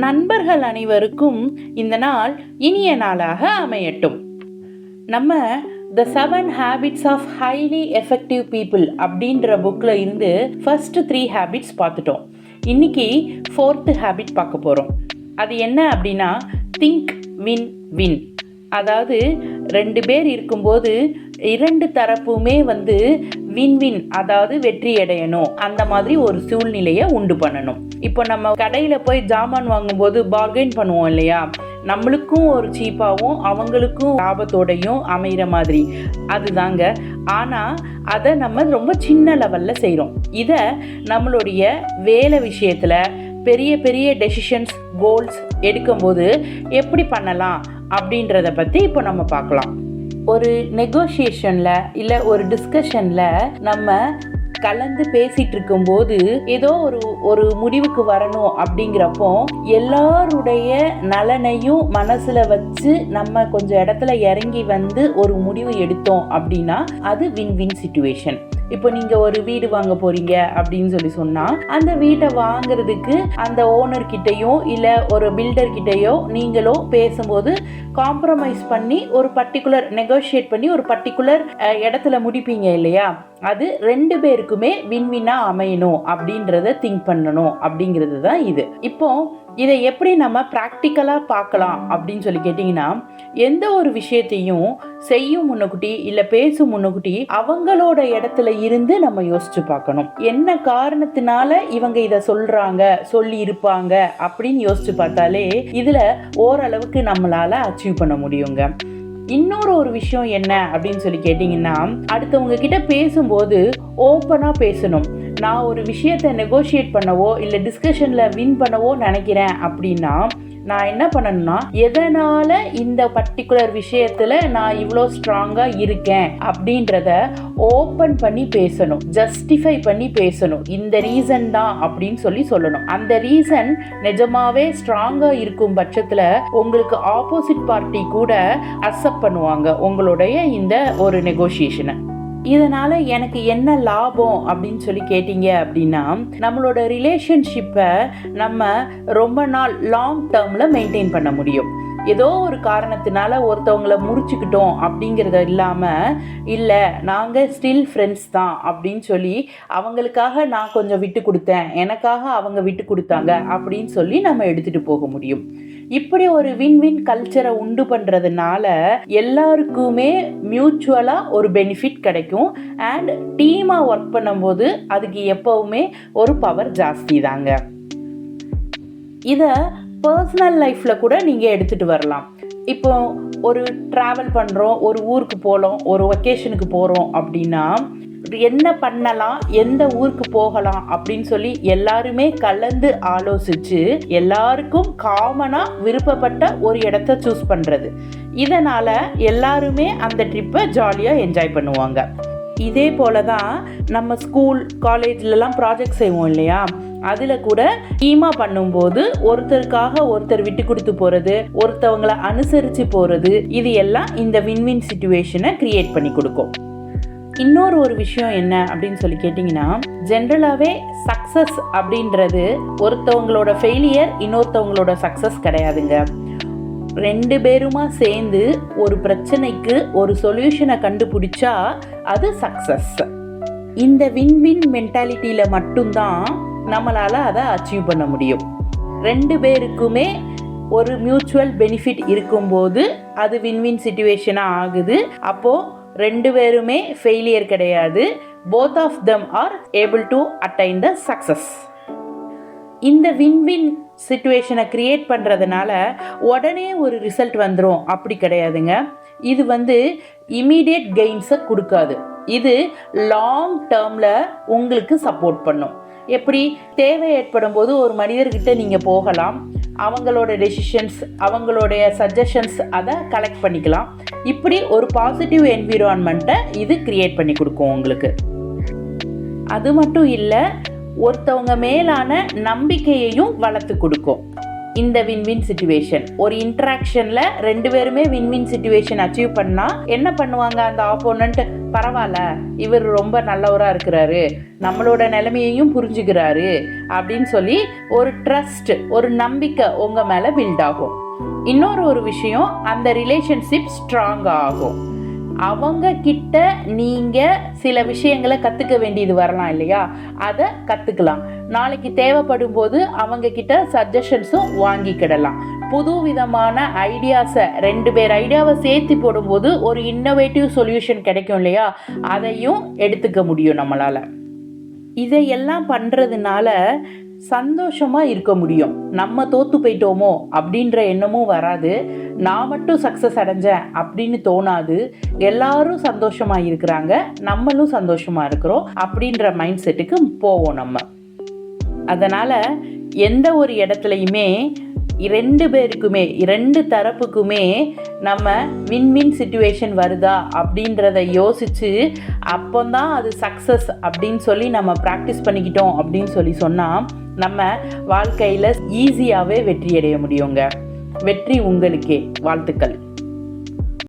நண்பர்கள் அனைவருக்கும் இந்த நாள் இனிய நாளாக அமையட்டும். நம்ம த 7 Habits of Highly Effective People அப்படின்ற புக்கில் இருந்து ஃபர்ஸ்ட் 3 ஹேபிட்ஸ் பார்த்துட்டோம். இன்னைக்கு 4th ஹேபிட் பார்க்க போகிறோம். அது என்ன அப்படின்னா திங்க் வின் வின். அதாவது 2 பேர் இருக்கும்போது 2 தரப்புமே வின் வின், அதாவது வெற்றி அடையணும், அந்த மாதிரி ஒரு சூழ்நிலையை உண்டு பண்ணணும். இப்போ நம்ம கடையில் போய் ஜாமான் வாங்கும்போது பார்கெயின் பண்ணுவோம் இல்லையா, நம்மளுக்கும் ஒரு சீப்பாகவும் அவங்களுக்கும் லாபத்தோடையும் அமைகிற மாதிரி அதுதாங்க. ஆனால் அதை நம்ம ரொம்ப சின்ன லெவலில் செய்கிறோம். இதை நம்மளுடைய வேலை விஷயத்தில் பெரிய பெரிய டெசிஷன்ஸ் கோல்ஸ் எடுக்கும்போது எப்படி பண்ணலாம் அப்படின்றத பற்றி இப்போ நம்ம பார்க்கலாம். ஒரு நெகோசியேஷனில் இல்லை ஒரு டிஸ்கஷனில் நம்ம கலந்து பேசிட்டு இருக்கும்போது ஏதோ ஒரு முடிவுக்கு வரணும் அப்படிங்கிறப்போ எல்லாருடைய நலனையும் மனசுல வச்சு நம்ம கொஞ்சம் இடத்துல இறங்கி ஒரு முடிவு எடுத்தோம் அப்படின்னா அது வின் வின் சிச்சுவேஷன். இப்போ நீங்க ஒரு வீடு வாங்க போறீங்க அப்படின்னு சொன்னா அந்த வீட்டை வாங்குறதுக்கு அந்த ஓனர் கிட்டையோ இல்ல ஒரு பில்டர் கிட்டையோ நீங்களோ பேசும்போது காம்ப்ரமைஸ் பண்ணி ஒரு பர்டிகுலர் நெகோஷியேட் பண்ணி ஒரு பர்டிகுலர் இடத்துல முடிப்பீங்க இல்லையா, அது 2 பேருக்குமே வின் வின்னா அமையணும் அப்படின்றத திங்க் பண்ணணும் அப்படிங்கிறது தான் இது. இப்போ இதை எப்படி நம்ம ப்ராக்டிக்கலாக பார்க்கலாம் அப்படின்னு கேட்டிங்கன்னா, எந்த ஒரு விஷயத்தையும் செய்யும் முன்னக்குட்டி இல்லை பேசும் முன்னக்குட்டி அவங்களோட இடத்துல இருந்து நம்ம யோசிச்சு பார்க்கணும். என்ன காரணத்தினால இவங்க இதை சொல்கிறாங்க, சொல்லி இருப்பாங்க அப்படின்னு யோசிச்சு பார்த்தாலே இதில் ஓரளவுக்கு நம்மளால் அச்சீவ் பண்ண முடியுங்க. இன்னொரு விஷயம் என்ன அப்படின்னு கேட்டிங்கன்னா, அடுத்தவங்க கிட்ட பேசும்போது ஓப்பனாக பேசணும். நான் ஒரு விஷயத்தை நெகோஷியேட் பண்ணவோ இல்லை டிஸ்கஷனில் வின் பண்ணவோ நினைக்கிறேன் அப்படின்னா நான் என்ன பண்ணணும்னா, எதனால் இந்த பர்டிகுலர் விஷயத்தில் நான் இவ்வளோ ஸ்ட்ராங்காக இருக்கேன் அப்படின்றத ஓப்பன் பண்ணி பேசணும், ஜஸ்டிஃபை பண்ணி பேசணும். இந்த ரீசன் தான் அப்படின்னு சொல்லணும். அந்த ரீசன் நிஜமாவே ஸ்ட்ராங்காக இருக்கும் பட்சத்தில் உங்களுக்கு ஆப்போசிட் பார்ட்டி கூட அக்செப்ட் பண்ணுவாங்க உங்களுடைய இந்த ஒரு நெகோஷியேஷனை. இதனால் எனக்கு என்ன லாபம் அப்படின்னு கேட்டீங்க அப்படின்னா, நம்மளோட ரிலேஷன்ஷிப்பை நம்ம ரொம்ப நாள் லாங் டேர்மில் மெயின்டைன் பண்ண முடியும். ஏதோ ஒரு காரணத்தினால ஒருத்தவங்களை முறிச்சுக்கிட்டோம் அப்படிங்கிறத இல்லாமல், இல்லை நாங்கள் ஸ்டில் ஃப்ரெண்ட்ஸ் தான் அப்படின்னு அவங்களுக்காக நான் கொஞ்சம் விட்டு கொடுத்தேன், எனக்காக அவங்க விட்டு கொடுத்தாங்க அப்படின்னு நம்ம எடுத்துகிட்டு போக முடியும். இப்படி ஒரு வின் வின் கல்ச்சரை உண்டு பண்ணுறதுனால எல்லாருக்குமே மியூச்சுவலாக ஒரு பெனிஃபிட் கிடைக்கும். அண்ட் டீமாக ஒர்க் பண்ணும்போது அதுக்கு எப்போவுமே ஒரு பவர் ஜாஸ்தி தாங்க. இதை பர்சனல் லைஃப்பில் கூட நீங்கள் எடுத்துகிட்டு வரலாம். இப்போ ஒரு ட்ராவல் பண்ணுறோம், ஒரு ஊருக்கு போகிறோம், ஒரு வெக்கேஷனுக்கு போகிறோம் அப்படின்னா என்ன பண்ணலாம், எந்த ஊருக்கு போகலாம் அப்படின்னு எல்லாருமே கலந்து ஆலோசித்து எல்லாருக்கும் காமனாக விருப்பப்பட்ட ஒரு இடத்த சூஸ் பண்ணுறது. இதனால் எல்லாருமே அந்த ட்ரிப்பை ஜாலியாக என்ஜாய் பண்ணுவாங்க. இதே போல தான் நம்ம ஸ்கூல் காலேஜ்லலாம் ப்ராஜெக்ட் செய்வோம் இல்லையா, அதில் கூட டீமாக பண்ணும்போது ஒருத்தருக்காக ஒருத்தர் விட்டு கொடுத்து போகிறது, ஒருத்தவங்களை அனுசரித்து போகிறது, இது எல்லாம் இந்த வின்வின் சிச்சுவேஷனை கிரியேட் பண்ணி கொடுக்கும். இன்னொரு விஷயம் என்ன அப்படின்னு கேட்டிங்கன்னா, ஜென்ரலாகவே சக்ஸஸ் அப்படின்றது ஒருத்தவங்களோட ஃபெயிலியர் இன்னொருத்தவங்களோட சக்ஸஸ் கிடையாதுங்க. 2 பேருமா சேர்ந்து ஒரு பிரச்சனைக்கு ஒரு சொல்யூஷனை கண்டுபிடிச்சா அது சக்ஸஸ். இந்த வின்-வின் மென்டாலிட்டியில் மட்டும்தான் நம்மளால் அதை அச்சீவ் பண்ண முடியும். 2 பேருக்குமே ஒரு மியூச்சுவல் பெனிஃபிட் இருக்கும்போது அது வின்-வின் சிச்சுவேஷனாக ஆகுது. அப்போது 2 பேருமே ஃபெயிலியர் கிடையாது. Both of them are able to attain the success. இந்த வின்-வின் சிச்சுவேஷனை கிரியேட் பண்ணுறதுனால உடனே ஒரு ரிசல்ட் வந்துடும் அப்படி கிடையாதுங்க. இது இமீடியட் கெயின்ஸை கொடுக்காது. இது லாங் டேர்மில் உங்களுக்கு சப்போர்ட் பண்ணும். எப்படி தேவை ஏற்படும் போது ஒரு மனிதர்கிட்ட நீங்கள் போகலாம், அவங்களோட டெசிஷன்ஸ் அவங்களுடைய சஜஷன்ஸ் அதை கலெக்ட் பண்ணிக்கலாம். இப்படி ஒரு பாசிட்டிவ் என்விரான்மெண்ட்டை இது கிரியேட் பண்ணி கொடுக்கும் உங்களுக்கு. அது மட்டும் இல்லை, ஒருத்தவங்க மேலான நம்பிக்கையையும் வளர்த்து கொடுக்கும். இந்த வின்-வின் சிச்சுவேஷன். ஒரு இன்ட்ராக்ஷன்ல 2 பேருமே வின்-வின் சிச்சுவேஷன் அச்சீவ் பண்ணா என்ன பண்ணுவாங்க, அந்த ஆப்போனன்ட் பரவாயில்ல இவர் ரொம்ப நல்லவராக இருக்கிறாரு, நம்மளோட நிலைமையையும் புரிஞ்சுக்கிறாரு அப்படின்னு சொல்லி ஒரு ட்ரஸ்ட், ஒரு நம்பிக்கை உங்கள் மேலே பில்ட் ஆகும். இன்னொரு விஷயம், அந்த ரிலேஷன்ஷிப் ஸ்ட்ராங் ஆகும். அவங்க கிட்ட நீங்கள் சில விஷயங்களை கற்றுக்க வேண்டியது வரலாம் இல்லையா, அதை கற்றுக்கலாம். நாளைக்கு தேவைப்படும் போது அவங்க கிட்ட சஜஷன்ஸும் வாங்கிக்கிடலாம். புது விதமான ஐடியாஸை 2 பேர் ஐடியாவை சேர்த்து போடும்போது ஒரு இன்னோவேட்டிவ் சொல்யூஷன் கிடைக்கும் இல்லையா, அதையும் எடுத்துக்க முடியும் நம்மளால். இதையெல்லாம் பண்ணுறதுனால சந்தோஷமாக இருக்க முடியும். நம்ம தோற்று போயிட்டோமோ அப்படின்ற எண்ணமும் வராது, நான் மட்டும் சக்ஸஸ் அடைஞ்சேன் அப்படின்னு தோணாது. எல்லாரும் சந்தோஷமாக இருக்கிறாங்க, நம்மளும் சந்தோஷமாக இருக்கிறோம் அப்படின்ற மைண்ட் செட்டுக்கு போவோம் நம்ம. அதனால் எந்த ஒரு இடத்துலையுமே 2 பேருக்குமே 2 தரப்புக்குமே நம்ம வின்-வின் சிச்சுவேஷன் வருதா அப்படின்றத யோசித்து அப்போதான் அது சக்ஸஸ் அப்படின்னு சொல்லி நம்ம ப்ராக்டிஸ் பண்ணிக்கிட்டோம் அப்படின்னு சொன்னால் நம்ம வாழ்க்கையில் ஈஸியாகவே வெற்றி அடைய முடியுங்க. வெற்றி உங்களுக்கே. வாழ்த்துக்கள்.